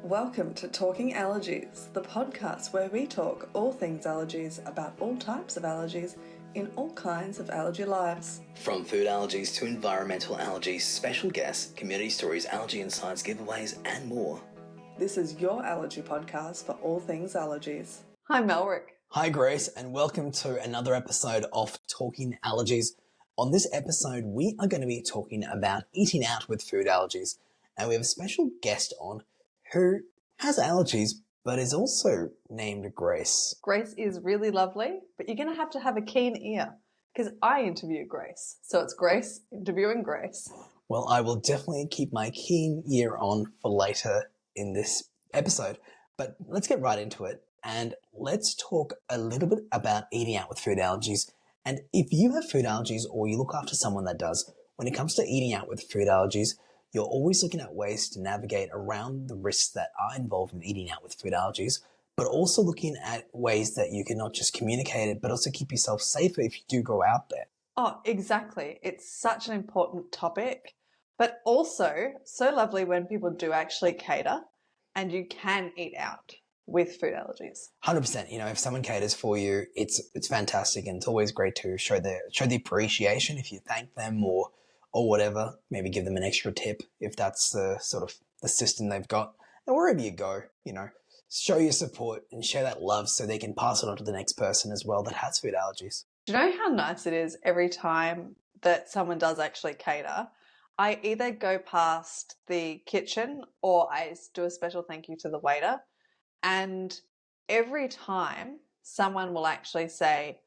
Welcome to Talking Allergies, the podcast where we talk all things allergies about all types of allergies in all kinds of allergy lives. From food allergies to environmental allergies, special guests, community stories, allergy and science giveaways, and more. This is your allergy podcast for all things allergies. Hi, Melrick. Hi, Grace, and welcome to another episode of Talking Allergies. On this episode, we are going to be talking about eating out with food allergies, and we have a special guest on who has allergies but is also named Grace. Grace is really lovely, but you're going to have a keen ear because I interview Grace. So it's Grace interviewing Grace. Well, I will definitely keep my keen ear on for later in this episode, but let's get right into it and let's talk a little bit about eating out with food allergies. And if you have food allergies or you look after someone that does, when it comes to eating out with food allergies, you're always looking at ways to navigate around the risks that are involved in eating out with food allergies, but also looking at ways that you can not just communicate it, but also keep yourself safer if you do go out there. Oh, exactly. It's such an important topic, but also so lovely when people do actually cater and you can eat out with food allergies. 100%. You know, if someone caters for you, it's fantastic, and it's always great to show the appreciation if you thank them or whatever, maybe give them an extra tip if that's the sort of the system they've got. And wherever you go, you know, show your support and share that love so they can pass it on to the next person as well that has food allergies. Do you know how nice it is every time that someone does actually cater? I either go past the kitchen or I do a special thank you to the waiter. And every time someone will actually say,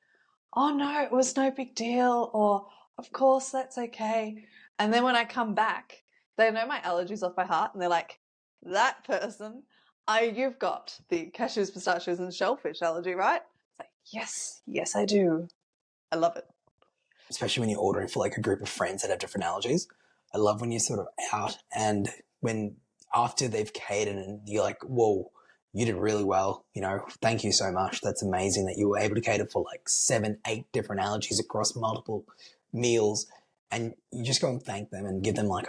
"Oh no, it was no big deal," or "Of course, that's okay." And then when I come back, they know my allergies off by heart and they're like, "That person, you've got the cashews, pistachios and shellfish allergy, right?" It's like, yes, I do. I love it. Especially when you're ordering for like a group of friends that have different allergies. I love when you're sort of out and when after they've catered and you're like, "Whoa, you did really well. You know, thank you so much. That's amazing that you were able to cater for like 7, 8 different allergies across multiple meals," and you just go and thank them and give them like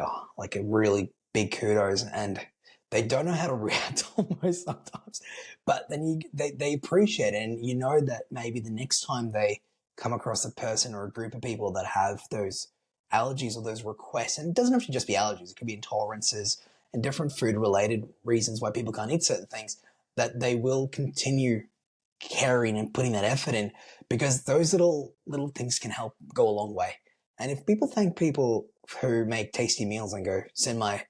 a really big kudos, and they don't know how to react almost sometimes, but then they appreciate it, and you know that maybe the next time they come across a person or a group of people that have those allergies or those requests, and it doesn't have to just be allergies, it could be intolerances and different food related reasons why people can't eat certain things, that they will continue caring and putting that effort in, because those little things can help go a long way. And if people thank people who make tasty meals and go, send my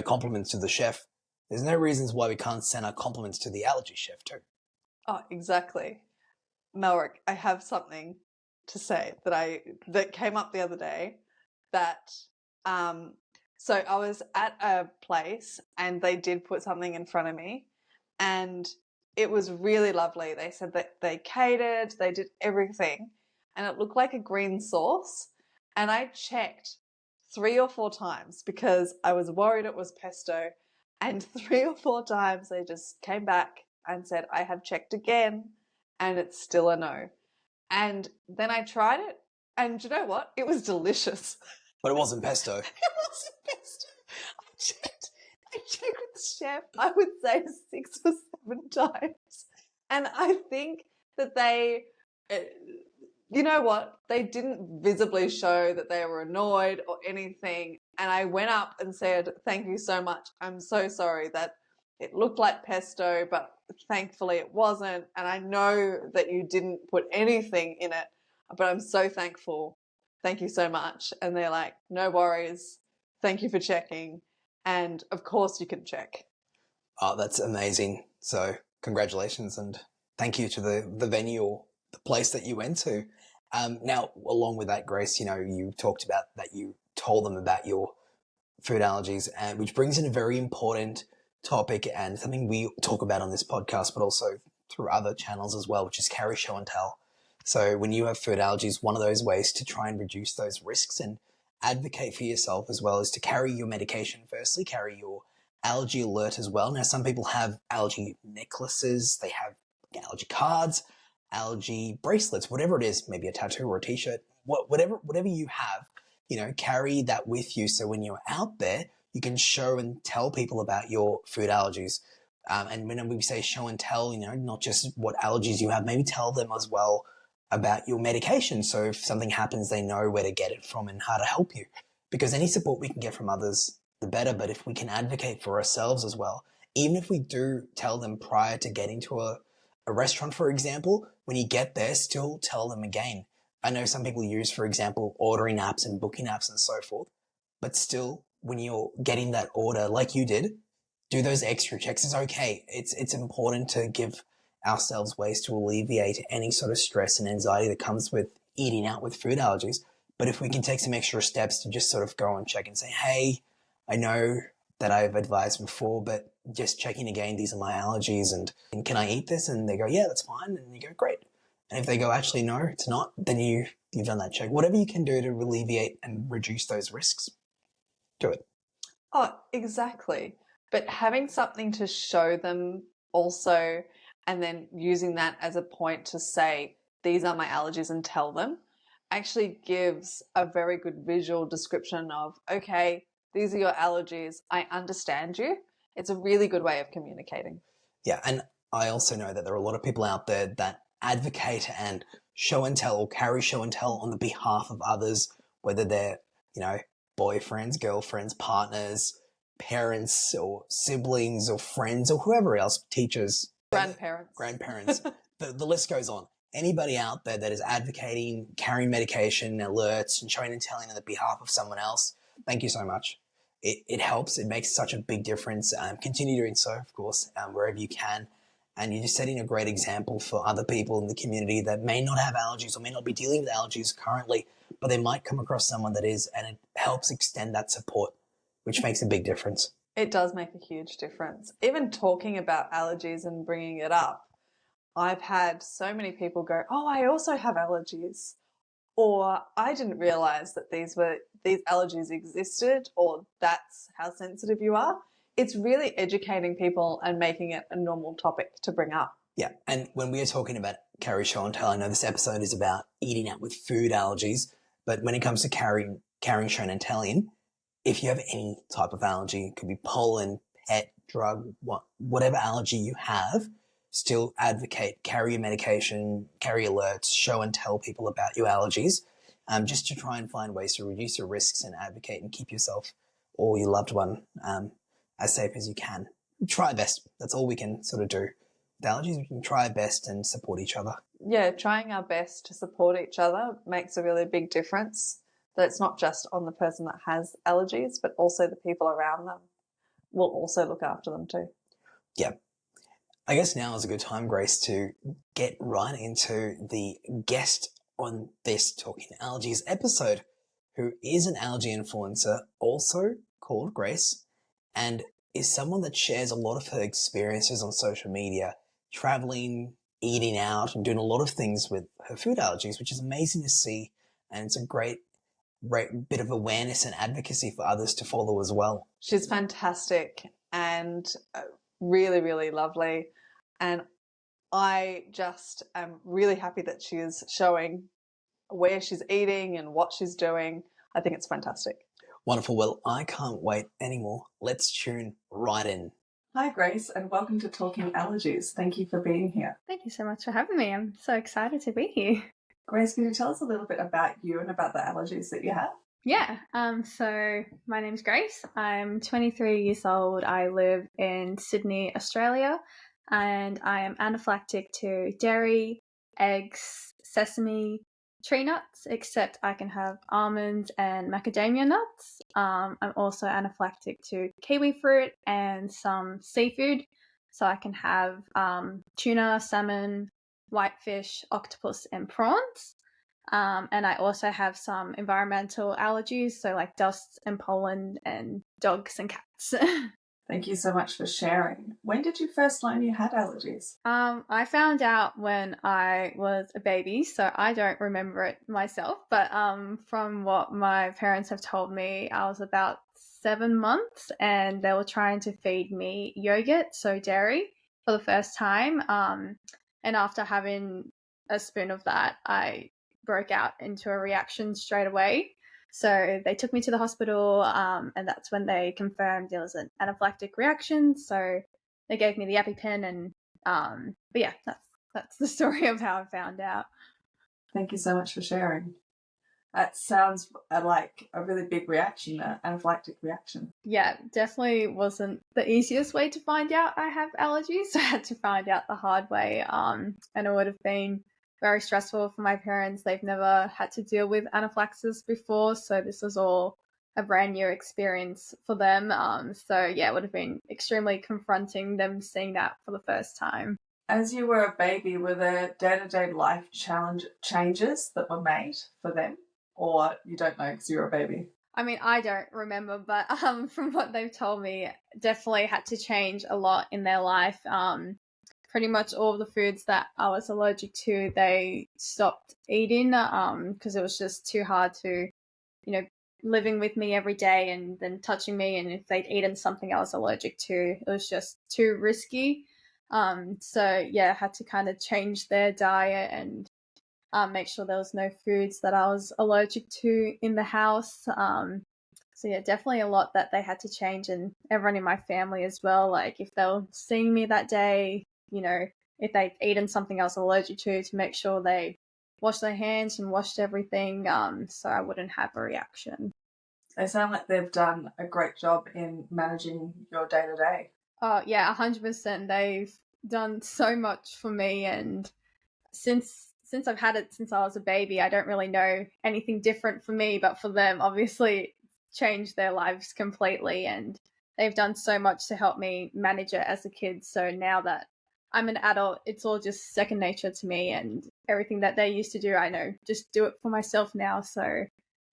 compliments to the chef, there's no reasons why we can't send our compliments to the allergy chef too. Oh, exactly. Melrick, I have something to say that came up the other day that so I was at a place and they did put something in front of me and it was really lovely. They said that they catered, they did everything, and it looked like a green sauce. And I checked 3 or 4 times because I was worried it was pesto. And 3 or 4 times they just came back and said, "I have checked again," and it's still a no. And then I tried it, and you know what? It was delicious. But it wasn't pesto. It wasn't pesto. I checked with the chef, I would say 6 or 7 times. And I think that they, you know what? They didn't visibly show that they were annoyed or anything. And I went up and said, "Thank you so much. I'm so sorry that it looked like pesto, but thankfully it wasn't. And I know that you didn't put anything in it, but I'm so thankful. Thank you so much." And they're like, "No worries. Thank you for checking. And of course you can check." Oh, that's amazing. So congratulations and thank you to the venue or the place that you went to. Now, along with that, Grace, you know, you talked about that you told them about your food allergies, and which brings in a very important topic and something we talk about on this podcast, but also through other channels as well, which is carry, show and tell. So when you have food allergies, one of those ways to try and reduce those risks and advocate for yourself as well is to carry your medication firstly, carry your allergy alert as well. Now, some people have allergy necklaces, they have allergy cards, allergy bracelets, whatever it is, maybe a tattoo or a t-shirt, whatever you have, you know, carry that with you. So when you're out there, you can show and tell people about your food allergies. And when we say show and tell, not just what allergies you have, maybe tell them as well about your medication. So if something happens, they know where to get it from and how to help you. Because any support we can get from others, the better. But if we can advocate for ourselves as well, even if we do tell them prior to getting to a restaurant, for example, when you get there, still tell them again. I know some people use, for example, ordering apps and booking apps and so forth. But still, when you're getting that order, like you did, do those extra checks. It's okay. It's important to give ourselves ways to alleviate any sort of stress and anxiety that comes with eating out with food allergies. But if we can take some extra steps to just sort of go and check and say, hey, I know that I've advised before, but just checking again, these are my allergies, and can I eat this? And they go, yeah, that's fine. And you go, great. And if they go, actually, no, it's not, then you've done that check. Whatever you can do to alleviate and reduce those risks, do it. Oh, exactly. But having something to show them also, and then using that as a point to say, these are my allergies, and tell them, actually gives a very good visual description of, okay, these are your allergies. I understand you. It's a really good way of communicating. Yeah. And I also know that there are a lot of people out there that advocate and show and tell, or carry show and tell on the behalf of others, whether they're, boyfriends, girlfriends, partners, parents or siblings or friends or whoever else, teachers, grandparents. The list goes on. Anybody out there that is advocating, carrying medication, alerts, and showing and telling on the behalf of someone else, thank you so much. It helps. It makes such a big difference. Continue doing so, of course, wherever you can. And you're just setting a great example for other people in the community that may not have allergies or may not be dealing with allergies currently, but they might come across someone that is, and it helps extend that support, which makes a big difference. It does make a huge difference. Even talking about allergies and bringing it up, I've had so many people go, oh, I also have allergies. Or I didn't realize that these allergies existed, or that's how sensitive you are. It's really educating people and making it a normal topic to bring up. Yeah. And when we are talking about carry show and tell, I know this episode is about eating out with food allergies, but when it comes to carrying show and telling, if you have any type of allergy, it could be pollen, pet, drug, whatever allergy you have, still advocate, carry your medication, carry alerts, show and tell people about your allergies, just to try and find ways to reduce your risks and advocate and keep yourself or your loved one as safe as you can. Try our best. That's all we can sort of do. With allergies, we can try our best and support each other. Yeah, trying our best to support each other makes a really big difference. That it's not just on the person that has allergies, but also the people around them will also look after them too. Yeah. I guess now is a good time, Grace, to get right into the guest on this Talking Allergies episode, who is an allergy influencer, also called Grace, and is someone that shares a lot of her experiences on social media, traveling, eating out, and doing a lot of things with her food allergies, which is amazing to see. And it's a great bit of awareness and advocacy for others to follow as well. She's fantastic and really, really lovely. And I just am really happy that she is showing where she's eating and what she's doing. I think it's fantastic. Wonderful. Well, I can't wait anymore. Let's tune right in. Hi, Grace, and welcome to Talking Allergies. Thank you for being here. Thank you so much for having me. I'm so excited to be here. Grace, can you tell us a little bit about you and about the allergies that you have? Yeah, so my name's Grace. I'm 23 years old. I live in Sydney, Australia, and I am anaphylactic to dairy, eggs, sesame, tree nuts, except I can have almonds and macadamia nuts. I'm also anaphylactic to kiwi fruit and some seafood, so I can have tuna, salmon, whitefish, octopus, and prawns. And I also have some environmental allergies, so like dust and pollen and dogs and cats. Thank you so much for sharing. When did you first learn you had allergies? I found out when I was a baby, so I don't remember it myself, but from what my parents have told me, I was about 7 months and they were trying to feed me yogurt, so dairy, for the first time. And after having a spoon of that, I broke out into a reaction straight away. So they took me to the hospital, and that's when they confirmed there was an anaphylactic reaction. So they gave me the EpiPen, and but yeah, that's the story of how I found out. Thank you so much for sharing. That sounds like a really big reaction, an anaphylactic reaction. Yeah, definitely wasn't the easiest way to find out I have allergies. So I had to find out the hard way, and it would have been very stressful for my parents. They've never had to deal with anaphylaxis before, so this was all a brand new experience for them. So yeah, it would have been extremely confronting them seeing that for the first time. As you were a baby, were there day-to-day life changes that were made for them? Or you don't know because you were a baby? I mean, I don't remember, but from what they've told me, definitely had to change a lot in their life. Pretty much all of the foods that I was allergic to, they stopped eating because it was just too hard to, living with me every day and then touching me. And if they'd eaten something I was allergic to, it was just too risky. So yeah, I had to kind of change their diet and make sure there was no foods that I was allergic to in the house. So yeah, definitely a lot that they had to change, and everyone in my family as well. Like if they were seeing me that day, if they'd eaten something I was allergic to make sure they washed their hands and washed everything, so I wouldn't have a reaction. They sound like they've done a great job in managing your day-to-day. Oh yeah, 100%. They've done so much for me, and since I've had it since I was a baby, I don't really know anything different for me, but for them, obviously changed their lives completely, and they've done so much to help me manage it as a kid. So now that I'm an adult, it's all just second nature to me, and everything that they used to do, I know, just do it for myself now. So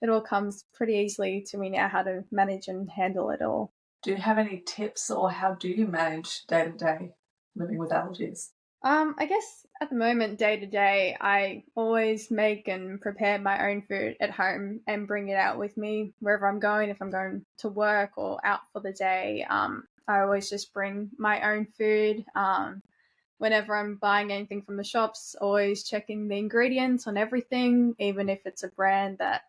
it all comes pretty easily to me now how to manage and handle it all. Do you have any tips, or how do you manage day-to-day living with allergies? I guess at the moment, day to day, I always make and prepare my own food at home and bring it out with me wherever I'm going. If I'm going to work or out for the day, I always just bring my own food. Whenever I'm buying anything from the shops, always checking the ingredients on everything, even if it's a brand that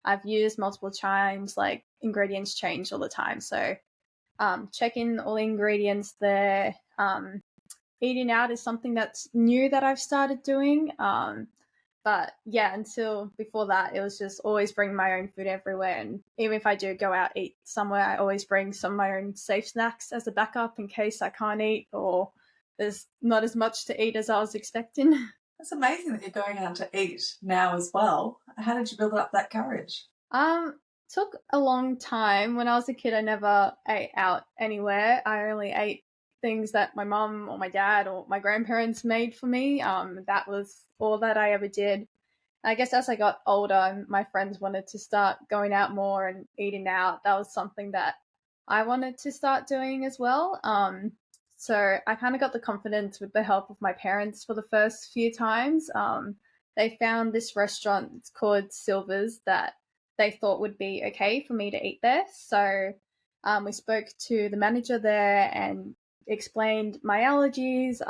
I've used multiple times, like ingredients change all the time. So checking all the ingredients there. Eating out is something that's new that I've started doing. But yeah, until before that, it was just always bring my own food everywhere. And even if I do go out eat somewhere, I always bring some of my own safe snacks as a backup in case I can't eat or there's not as much to eat as I was expecting. That's amazing that you're going out to eat now as well. How did you build up that courage? Took a long time. When I was a kid, I never ate out anywhere. I only ate things that my mum or my dad or my grandparents made for me. That was all that I ever did. I guess as I got older and my friends wanted to start going out more and eating out, that was something that I wanted to start doing as well. So I kind of got the confidence with the help of my parents for the first few times. They found this restaurant, it's called Silver's, that they thought would be okay for me to eat there. So we spoke to the manager there and explained my allergies,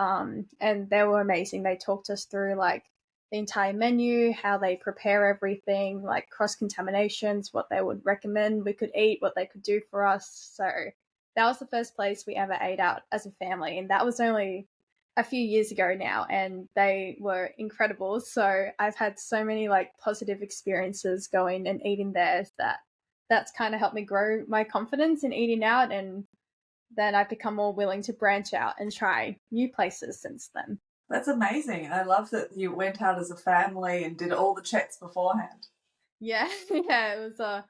and they were amazing. They talked us through like the entire menu, how they prepare everything, like cross-contaminations, what they would recommend we could eat, what they could do for us. So that was the first place we ever ate out as a family, and that was only a few years ago now, and they were incredible. So I've had so many like positive experiences going and eating there that's kind of helped me grow my confidence in eating out, and then I've become more willing to branch out and try new places since then. That's amazing. I love that you went out as a family and did all the checks beforehand. Yeah, it was a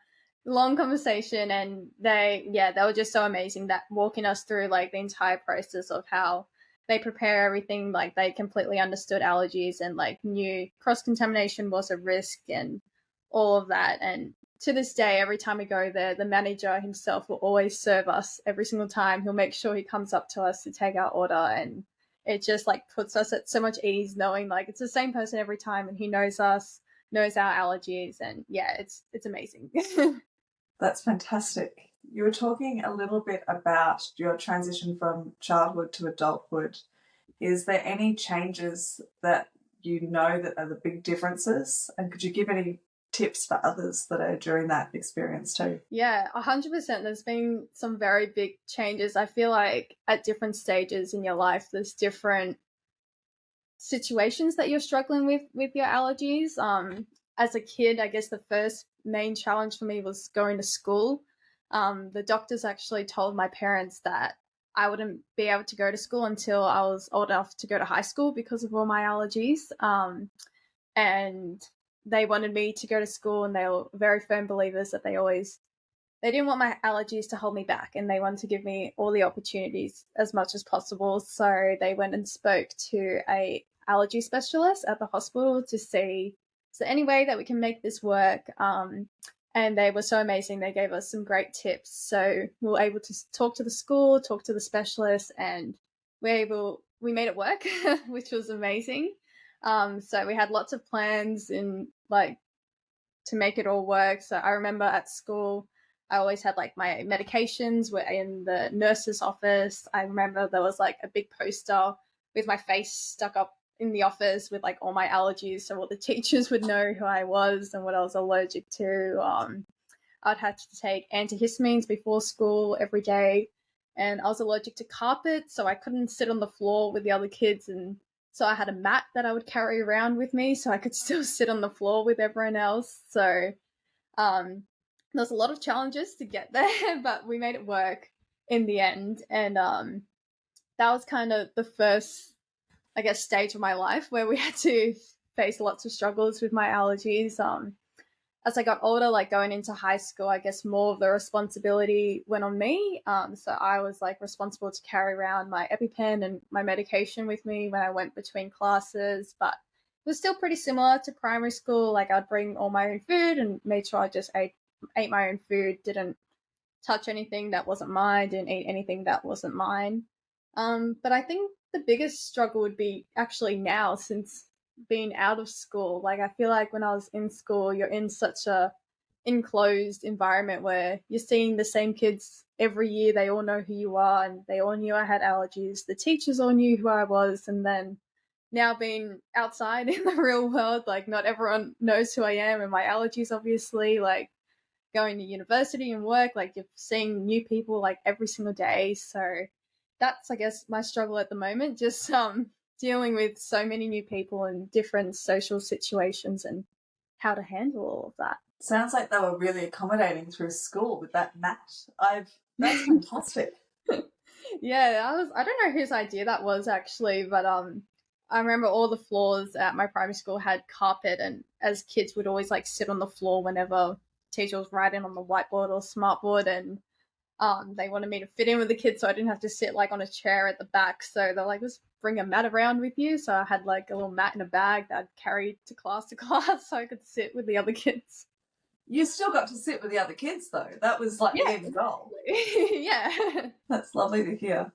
long conversation, and they were just so amazing that walking us through like the entire process of how they prepare everything. Like they completely understood allergies and like knew cross-contamination was a risk and all of that. And to this day, every time we go there, the manager himself will always serve us every single time. He'll make sure he comes up to us to take our order, and it just like puts us at so much ease knowing like it's the same person every time and he knows us, knows our allergies, and yeah, it's amazing. That's fantastic. You were talking a little bit about your transition from childhood to adulthood. Is there any changes that you know that are the big differences? And could you give any tips for others that are during that experience too. Yeah, 100%. There's been some very big changes. I feel like at different stages in your life, there's different situations that you're struggling with your allergies. As a kid, I guess the first main challenge for me was going to school. The doctors actually told my parents that I wouldn't be able to go to school until I was old enough to go to high school because of all my allergies. And they wanted me to go to school, and they were very firm believers that they didn't want my allergies to hold me back, and they wanted to give me all the opportunities as much as possible. So they went and spoke to a allergy specialist at the hospital to see, is there any way that we can make this work? And they were so amazing. They gave us some great tips. So we were able to talk to the school, talk to the specialist, and we made it work, which was amazing. So we had lots of plans and to make it all work. So I remember at school, I always had my medications were in the nurse's office. I remember there was a big poster with my face stuck up in the office with all my allergies, so all the teachers would know who I was and what I was allergic to. I'd have to take antihistamines before school every day, and I was allergic to carpet, so I couldn't sit on the floor with the other kids, and so I had a mat that I would carry around with me so I could still sit on the floor with everyone else. So there's a lot of challenges to get there, but we made it work in the end. And that was kind of the first, I guess, stage of my life where we had to face lots of struggles with my allergies. As I got older, going into high school, I guess more of the responsibility went on me. So I was responsible to carry around my EpiPen and my medication with me when I went between classes, but it was still pretty similar to primary school. I'd bring all my own food and made sure I just ate my own food, didn't touch anything that wasn't mine, didn't eat anything that wasn't mine. But I think the biggest struggle would be actually now, since being out of school. I feel like when I was in school, you're in such a enclosed environment where you're seeing the same kids every year. They all know who you are, and they all knew I had allergies. The teachers all knew who I was. And then now being outside in the real world, not everyone knows who I am and my allergies, obviously. Going to university and work, you're seeing new people every single day. So that's, I guess, my struggle at the moment, just dealing with so many new people and different social situations and how to handle all of that. Sounds like they were really accommodating through school with that mat. That's fantastic. Yeah, I don't know whose idea that was actually, but I remember all the floors at my primary school had carpet, and as kids would always sit on the floor whenever teacher was writing on the whiteboard or smartboard, and they wanted me to fit in with the kids so I didn't have to sit on a chair at the back. So they're just bring a mat around with you. So I had a little mat in a bag that I'd carry to class so I could sit with the other kids. You still got to sit with the other kids though. That was the end goal. Yeah. That's lovely to hear.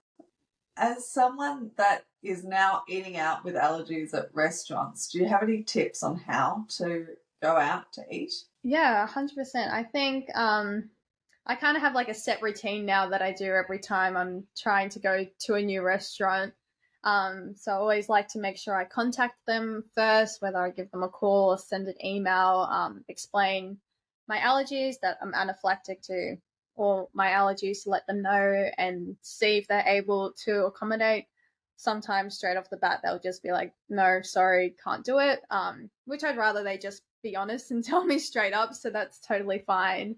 As someone that is now eating out with allergies at restaurants, do you have any tips on how to go out to eat? Yeah, 100%. I think I kind of have a set routine now that I do every time I'm trying to go to a new restaurant. So I always like to make sure I contact them first, whether I give them a call or send an email, explain my allergies, that I'm anaphylactic to all my allergies, to let them know and see if they're able to accommodate. Sometimes straight off the bat, they'll just be like, no, sorry, can't do it, which I'd rather they just be honest and tell me straight up. So that's totally fine.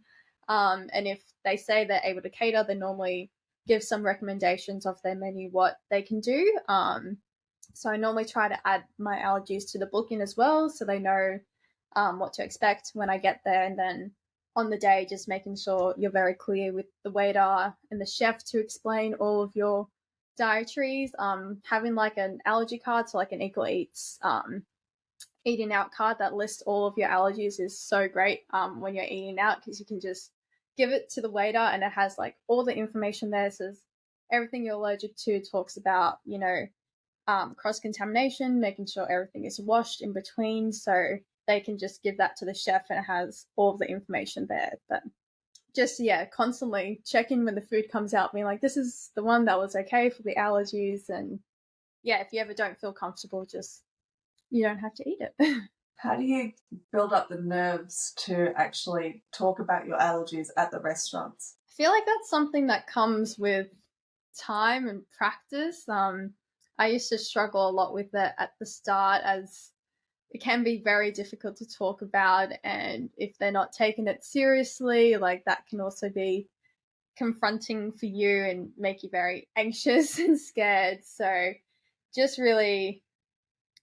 And if they say they're able to cater, they normally give some recommendations of their menu, what they can do. So I normally try to add my allergies to the booking as well, so they know what to expect when I get there. And then on the day, just making sure you're very clear with the waiter and the chef to explain all of your dietaries. Having an allergy card, so an Equal Eats eating out card that lists all of your allergies is so great when you're eating out, because you can just give it to the waiter and it has all the information there. It says everything you're allergic to, talks about cross-contamination, making sure everything is washed in between, so they can just give that to the chef and it has all of the information there. But just constantly checking when the food comes out, being this is the one that was okay for the allergies. And if you ever don't feel comfortable, just you don't have to eat it. How do you build up the nerves to actually talk about your allergies at the restaurants? I feel like that's something that comes with time and practice. I used to struggle a lot with it at the start, as it can be very difficult to talk about, and if they're not taking it seriously, like that can also be confronting for you and make you very anxious and scared. So just really,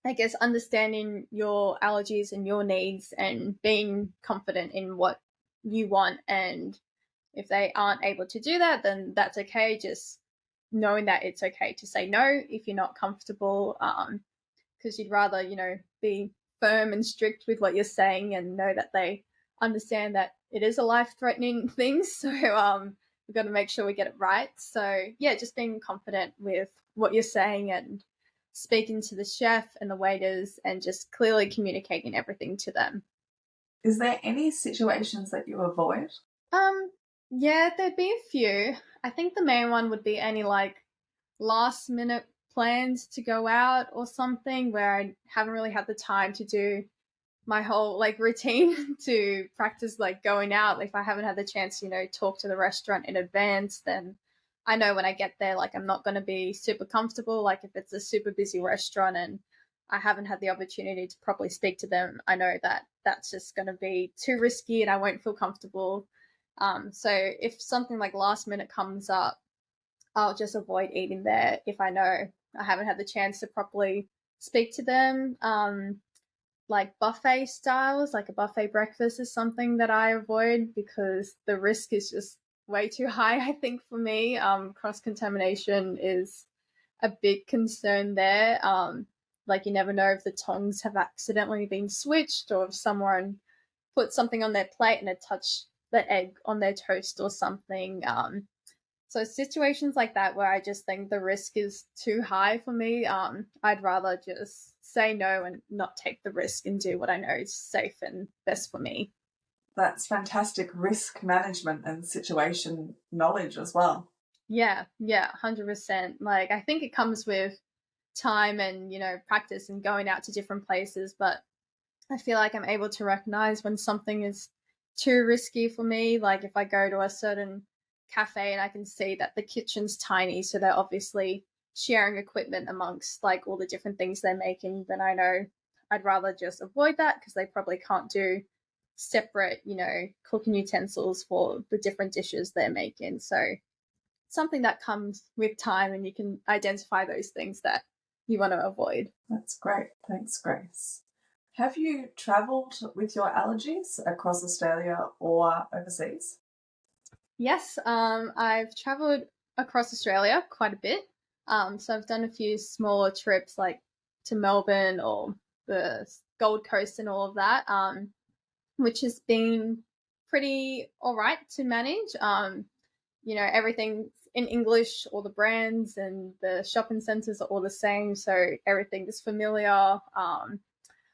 I guess, understanding your allergies and your needs and being confident in what you want. And if they aren't able to do that, then that's okay. Just knowing that it's okay to say no if you're not comfortable, because you'd rather, be firm and strict with what you're saying and know that they understand that it is a life-threatening thing. So we've got to make sure we get it right. So yeah, just being confident with what you're saying and speaking to the chef and the waiters and just clearly communicating everything to them. Is there any situations that you avoid? Yeah, there'd be a few. I think the main one would be any last minute plans to go out or something where I haven't really had the time to do my whole routine to practice going out. If I haven't had the chance to, talk to the restaurant in advance, then I know when I get there, I'm not going to be super comfortable. If it's a super busy restaurant and I haven't had the opportunity to properly speak to them, I know that that's just going to be too risky and I won't feel comfortable. So if something last minute comes up, I'll just avoid eating there if I know I haven't had the chance to properly speak to them. Buffet styles, a buffet breakfast is something that I avoid because the risk is just way too high, I think, for me. Cross-contamination is a big concern there. You never know if the tongs have accidentally been switched or if someone put something on their plate and it touched the egg on their toast or something. So situations like that where I just think the risk is too high for me, I'd rather just say no and not take the risk and do what I know is safe and best for me. That's fantastic risk management and situation knowledge as well. Yeah, 100%. I think it comes with time and, practice and going out to different places, but I feel like I'm able to recognize when something is too risky for me. If I go to a certain cafe and I can see that the kitchen's tiny, so they're obviously sharing equipment amongst all the different things they're making, then I know I'd rather just avoid that because they probably can't do separate, cooking utensils for the different dishes they're making. So something that comes with time and you can identify those things that you want to avoid. That's great. Thanks, Grace. Have you travelled with your allergies across Australia or overseas? Yes, I've travelled across Australia quite a bit. So I've done a few smaller trips to Melbourne or the Gold Coast and all of that, which has been pretty all right to manage. Everything's in English, all the brands and the shopping centres are all the same, so everything is familiar.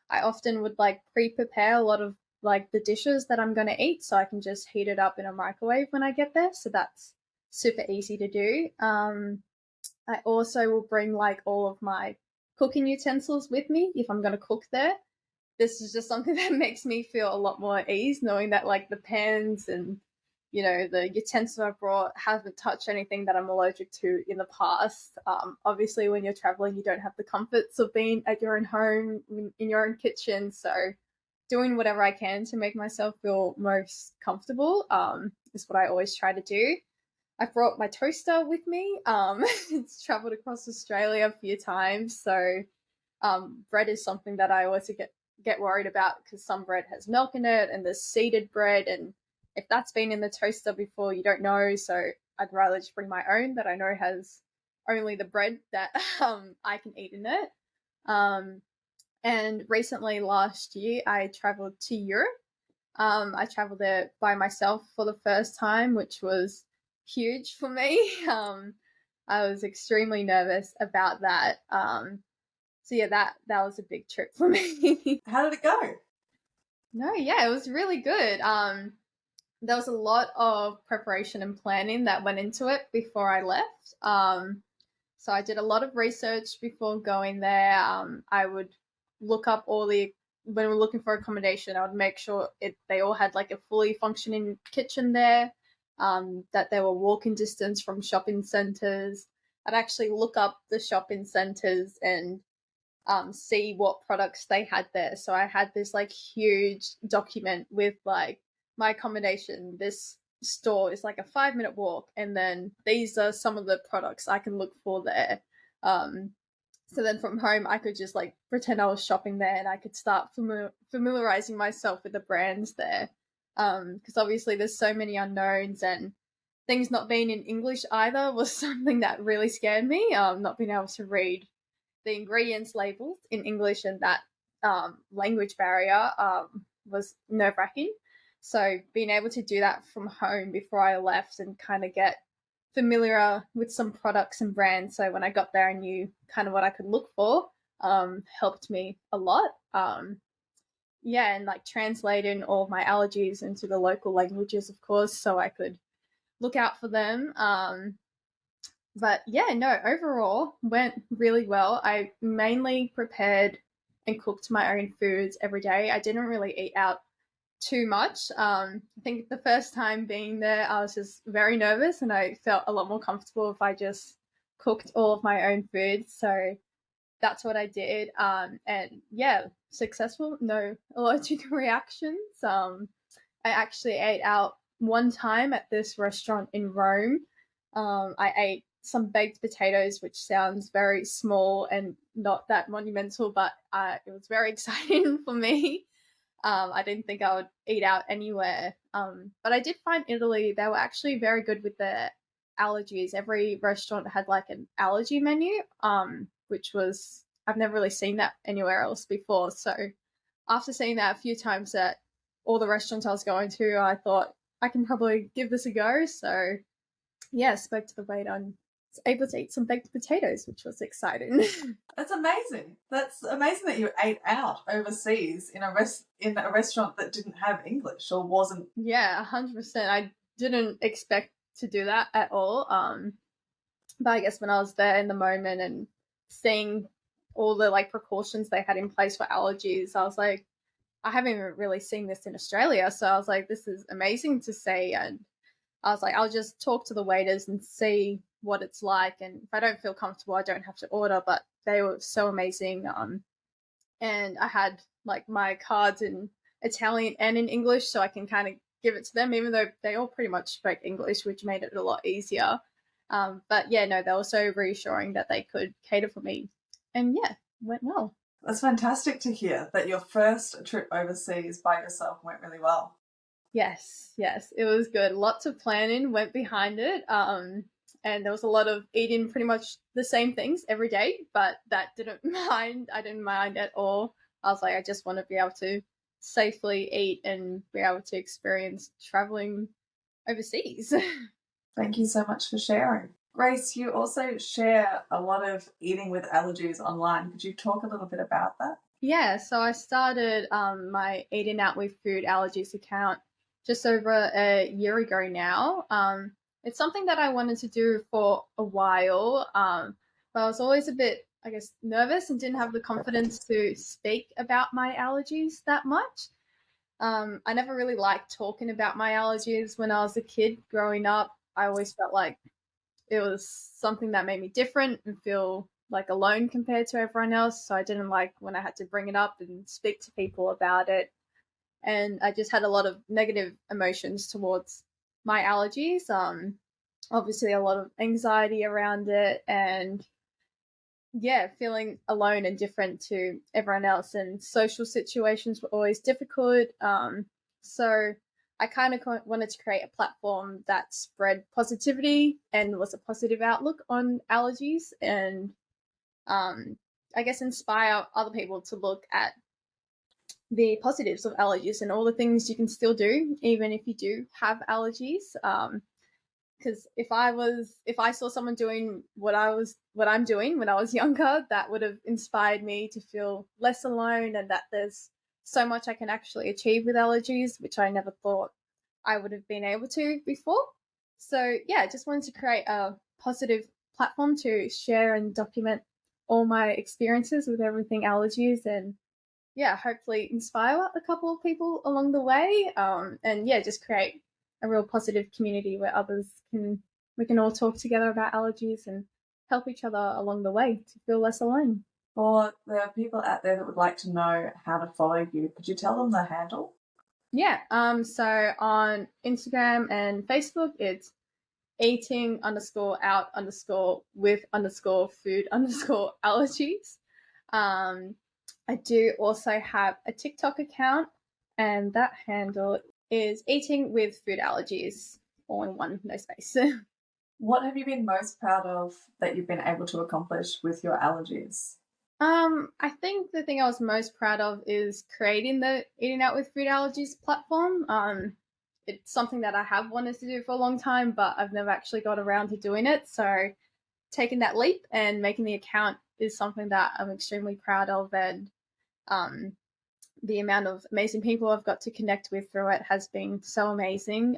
I often would pre-prepare a lot of the dishes that I'm going to eat, so I can just heat it up in a microwave when I get there. So that's super easy to do. I also will bring all of my cooking utensils with me if I'm going to cook there. This is just something that makes me feel a lot more at ease, knowing that the pans and the utensils I've brought haven't touched anything that I'm allergic to in the past. Obviously, when you're traveling, you don't have the comforts of being at your own home, in your own kitchen. So doing whatever I can to make myself feel most comfortable is what I always try to do. I've brought my toaster with me. It's traveled across Australia a few times. So bread is something that I always get worried about because some bread has milk in it and there's seeded bread, and if that's been in the toaster before, you don't know. So I'd rather just bring my own that I know has only the bread that I can eat in it. And recently, last year, I traveled to Europe. I traveled there by myself for the first time, which was huge for me. I was extremely nervous about that. So yeah, that was a big trip for me. How did it go? No, yeah, it was really good. There was a lot of preparation and planning that went into it before I left. So I did a lot of research before going there. I would look up all the when we're looking for accommodation, I would make sure they all had like a fully functioning kitchen there, that they were walking distance from shopping centres. I'd actually look up the shopping centres and see what products they had there. So I had this like huge document with like my accommodation. This store is like a 5-minute walk, and then these are some of the products I can look for there. So then from home, I could just like pretend I was shopping there, and I could start familiarizing myself with the brands there. Because obviously there's so many unknowns, and things not being in English either was something that really scared me. Not being able to read the ingredients labels in English, and that language barrier was nerve-wracking. So being able to do that from home before I left and kind of get familiar with some products and brands, so when I got there I knew kind of what I could look for, helped me a lot. Yeah, and like translating all of my allergies into the local languages, of course, so I could look out for them. But yeah, no, overall went really well. I mainly prepared and cooked my own foods every day. I didn't really eat out too much. I think the first time being there, I was just very nervous, and I felt a lot more comfortable if I just cooked all of my own food. So that's what I did. And yeah, successful, no allergic reactions. I actually ate out one time at this restaurant in Rome. I ate some baked potatoes, which sounds very small and not that monumental, but it was very exciting for me. I didn't think I would eat out anywhere. But I did find Italy, they were actually very good with their allergies. Every restaurant had like an allergy menu, which was, I've never really seen that anywhere else before. So after seeing that a few times at all the restaurants I was going to, I thought I can probably give this a go. So yeah, spoke to the waiter and was able to eat some baked potatoes, which was exciting. That's amazing. That's amazing that you ate out overseas in a restaurant that didn't have English or wasn't. Yeah, 100%. I didn't expect to do that at all. But I guess when I was there in the moment and seeing all the like precautions they had in place for allergies, I was like, I haven't even really seen this in Australia. So I was like, this is amazing to see. And I was like, I'll just talk to the waiters and see what it's like. And if I don't feel comfortable, I don't have to order. But they were so amazing. And I had like my cards in Italian and in English, so I can kind of give it to them, even though they all pretty much spoke English, which made it a lot easier. But yeah, no, they were so reassuring that they could cater for me. And yeah, went well. That's fantastic to hear that your first trip overseas by yourself went really well. Yes, it was good. Lots of planning went behind it. And there was a lot of eating pretty much the same things every day, but I didn't mind at all. I was like, I just want to be able to safely eat and be able to experience traveling overseas. Thank you so much for sharing. Grace, you also share a lot of eating with allergies online. Could you talk a little bit about that? Yeah, so I started my Eating Out with Food Allergies account just over a year ago now. It's something that I wanted to do for a while, but I was always a bit, I guess, nervous and didn't have the confidence to speak about my allergies that much. I never really liked talking about my allergies when I was a kid growing up. I always felt like it was something that made me different and feel like alone compared to everyone else. So I didn't like when I had to bring it up and speak to people about it. And I just had a lot of negative emotions towards my allergies. Obviously a lot of anxiety around it, and yeah, feeling alone and different to everyone else, and social situations were always difficult. So I kind of wanted to create a platform that spread positivity and was a positive outlook on allergies, and I guess inspire other people to look at the positives of allergies and all the things you can still do even if you do have allergies. Because if I saw someone doing what I'm doing when I was younger, that would have inspired me to feel less alone, and that there's so much I can actually achieve with allergies, which I never thought I would have been able to before. So yeah, I just wanted to create a positive platform to share and document all my experiences with everything allergies, and hopefully inspire a couple of people along the way, and just create a real positive community where we can all talk together about allergies and help each other along the way to feel less alone. For the people out there that would like to know how to follow you, could you tell them the handle? Yeah, so on Instagram and Facebook, it's eating_out_with_food_allergies. I do also have a TikTok account, and that handle is eating with food allergies, all in one, no space. What have you been most proud of that you've been able to accomplish with your allergies? I think the thing I was most proud of is creating the Eating Out with Food Allergies platform. It's something that I have wanted to do for a long time, but I've never actually got around to doing it. So taking that leap and making the account is something that I'm extremely proud of, and the amount of amazing people I've got to connect with through it has been so amazing.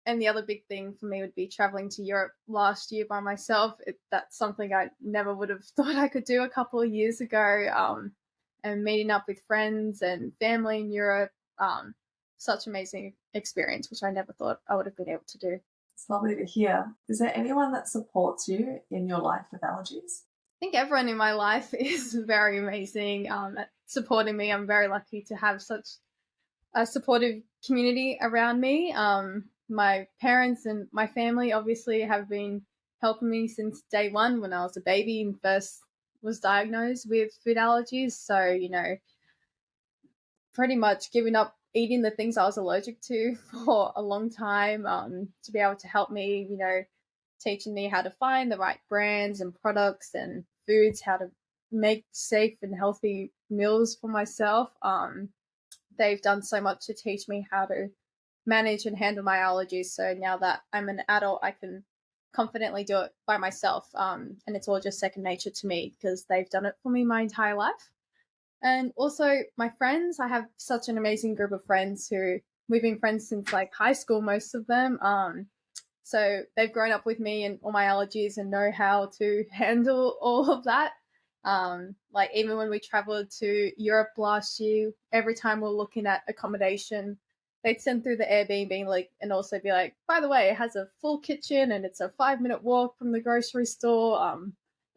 And the other big thing for me would be traveling to Europe last year by myself. That's something I never would have thought I could do a couple of years ago. And meeting up with friends and family in Europe, such amazing experience, which I never thought I would have been able to do. It's lovely to hear. Is there anyone that supports you in your life with allergies? I think everyone in my life is very amazing at supporting me. I'm very lucky to have such a supportive community around me. My parents and my family obviously have been helping me since day one when I was a baby and first was diagnosed with food allergies. So, pretty much giving up eating the things I was allergic to for a long time, to be able to help me, teaching me how to find the right brands and products and foods, how to make safe and healthy meals for myself. They've done so much to teach me how to manage and handle my allergies. So now that I'm an adult, I can confidently do it by myself. And it's all just second nature to me because they've done it for me my entire life. And also my friends, I have such an amazing group of friends who we've been friends since like high school, most of them. So they've grown up with me and all my allergies and know how to handle all of that. Like even when we traveled to Europe last year, every time we're looking at accommodation, they'd send through the Airbnb and also be like, by the way, it has a full kitchen and it's a 5-minute walk from the grocery store.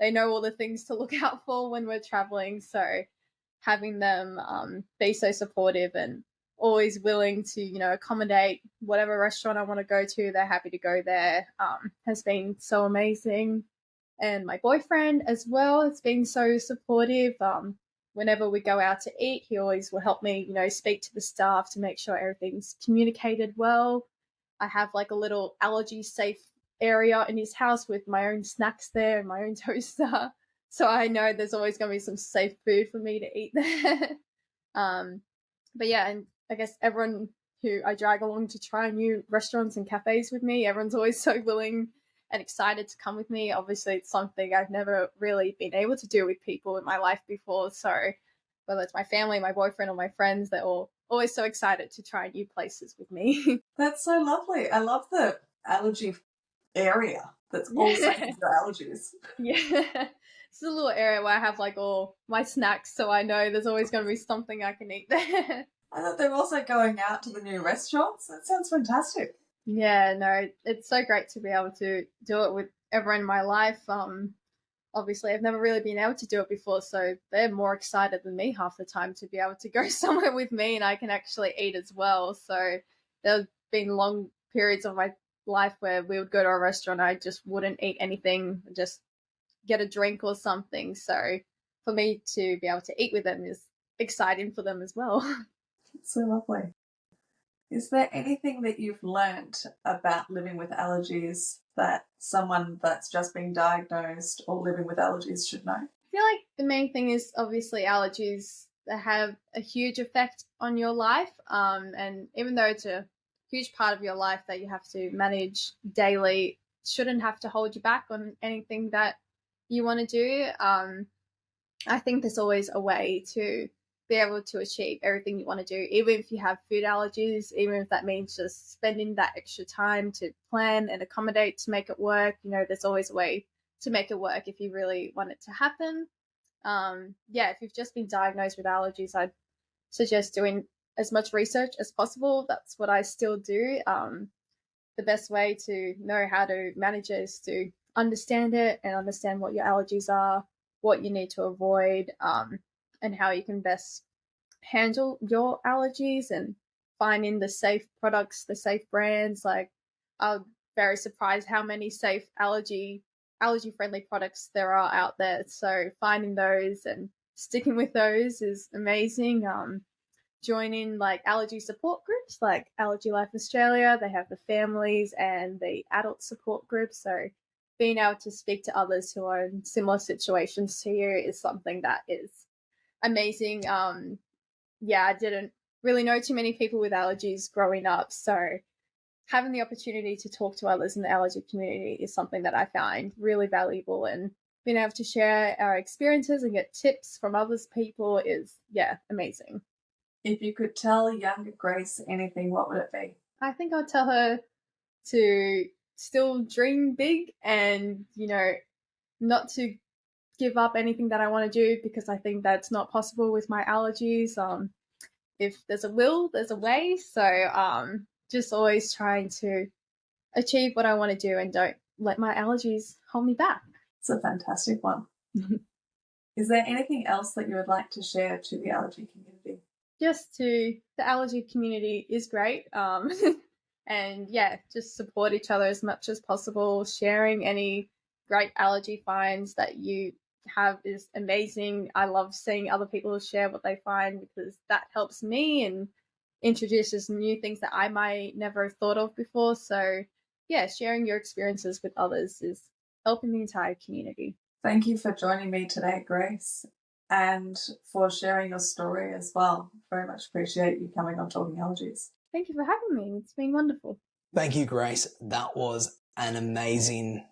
They know all the things to look out for when we're traveling. So having them be so supportive and always willing to, accommodate whatever restaurant I want to go to, they're happy to go there, has been so amazing. And my boyfriend as well has been so supportive. Whenever we go out to eat, he always will help me, speak to the staff to make sure everything's communicated well. I have like a little allergy safe area in his house with my own snacks there and my own toaster. So I know there's always going to be some safe food for me to eat there. But yeah, and I guess everyone who I drag along to try new restaurants and cafes with me, everyone's always so willing and excited to come with me. Obviously, it's something I've never really been able to do with people in my life before. So whether it's my family, my boyfriend, or my friends, they're all always so excited to try new places with me. That's so lovely. I love the allergy area that's all safe for allergies. Yeah. It's a little area where I have like all my snacks, so I know there's always going to be something I can eat there. I thought they're also going out to the new restaurants. That sounds fantastic. Yeah, no, it's so great to be able to do it with everyone in my life. Obviously, I've never really been able to do it before, so they're more excited than me half the time to be able to go somewhere with me and I can actually eat as well. So there have been long periods of my life where we would go to a restaurant, I just wouldn't eat anything, just get a drink or something. So for me to be able to eat with them is exciting for them as well. It's so lovely. Is there anything that you've learnt about living with allergies that someone that's just been diagnosed or living with allergies should know? I feel like the main thing is obviously allergies that have a huge effect on your life. And even though it's a huge part of your life that you have to manage daily, it shouldn't have to hold you back on anything that you want to do. I think there's always a way to be able to achieve everything you want to do, even if you have food allergies, even if that means just spending that extra time to plan and accommodate to make it work. There's always a way to make it work if you really want it to happen. If you've just been diagnosed with allergies, I'd suggest doing as much research as possible. That's what I still do. The best way to know how to manage it is to understand it and understand what your allergies are, what you need to avoid, and how you can best handle your allergies, and finding the safe products, the safe brands. Like, I'm very surprised how many safe allergy friendly products there are out there. So finding those and sticking with those is amazing. Joining like allergy support groups like Allergy Life Australia, they have the families and the adult support groups. So being able to speak to others who are in similar situations to you is something that is amazing. I didn't really know too many people with allergies growing up, so having the opportunity to talk to others in the allergy community is something that I find really valuable, and being able to share our experiences and get tips from others people is, amazing. If you could tell younger Grace anything, what would it be? I think I'd tell her to still dream big and, not to give up anything that I want to do, because I think that's not possible with my allergies. If there's a will, there's a way. So just always trying to achieve what I want to do and don't let my allergies hold me back. It's a fantastic one. Is there anything else that you would like to share to the allergy community? Just the allergy community is great. And just support each other as much as possible. Sharing any great allergy finds that you have is amazing. I love seeing other people share what they find, because that helps me and introduces new things that I might never have thought of before. So sharing your experiences with others is helping the entire community. Thank you for joining me today, Grace, and for sharing your story as well. Very much appreciate you coming on Talking Allergies. Thank you for having me. It's been wonderful. Thank you, Grace. That was an amazing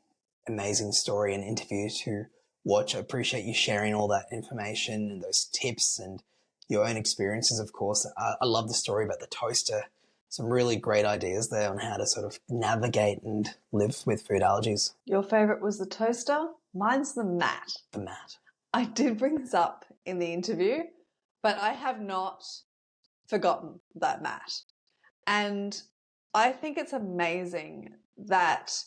story and interview to watch. I appreciate you sharing all that information and those tips and your own experiences, of course. I love the story about the toaster. Some really great ideas there on how to sort of navigate and live with food allergies. Your favourite was the toaster? Mine's the mat. The mat. I did bring this up in the interview, but I have not forgotten that mat. And I think it's amazing that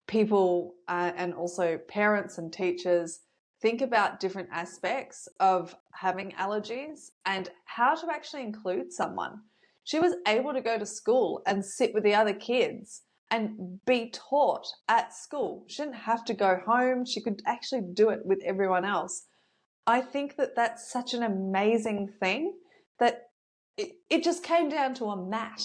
people and also parents and teachers think about different aspects of having allergies and how to actually include someone. She was able to go to school and sit with the other kids and be taught at school. She didn't have to go home. She could actually do it with everyone else. I think that that's such an amazing thing that it just came down to a mat.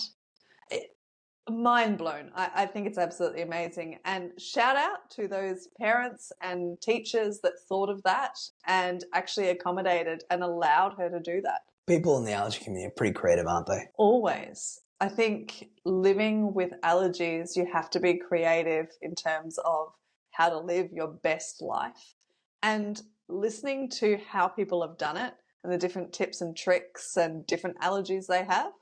Mind blown. I think it's absolutely amazing. And shout out to those parents and teachers that thought of that and actually accommodated and allowed her to do that. People in the allergy community are pretty creative, aren't they? Always. I think living with allergies, you have to be creative in terms of how to live your best life. And listening to how people have done it and the different tips and tricks and different allergies they have,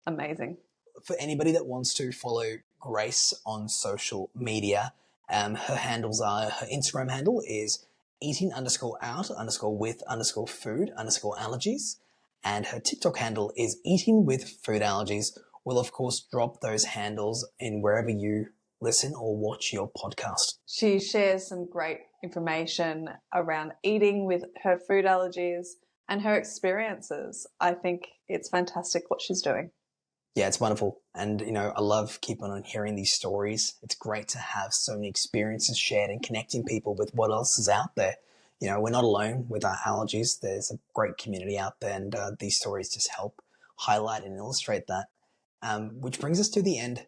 amazing. For anybody that wants to follow Grace on social media, her handles are, her Instagram handle is eating_out_with_food_allergies, and her TikTok handle is eatingwithfoodallergies. We'll of course drop those handles in wherever you listen or watch your podcast. She shares some great information around eating with her food allergies and her experiences. I think it's fantastic what she's doing. Yeah, it's wonderful. And, I love keeping on hearing these stories. It's great to have so many experiences shared and connecting people with what else is out there. We're not alone with our allergies. There's a great community out there, and these stories just help highlight and illustrate that. Which brings us to the end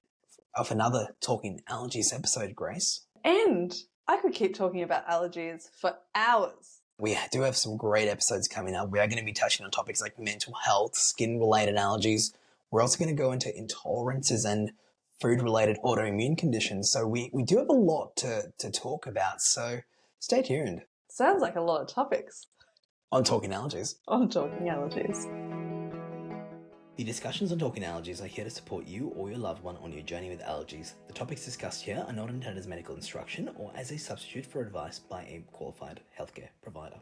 of another Talking Allergies episode, Grace. And I could keep talking about allergies for hours. We do have some great episodes coming up. We are going to be touching on topics like mental health, skin-related allergies. We're also going to go into intolerances and food-related autoimmune conditions. So we do have a lot to talk about. So stay tuned. Sounds like a lot of topics. On Talking Allergies. On Talking Allergies. The discussions on Talking Allergies are here to support you or your loved one on your journey with allergies. The topics discussed here are not intended as medical instruction or as a substitute for advice by a qualified healthcare provider.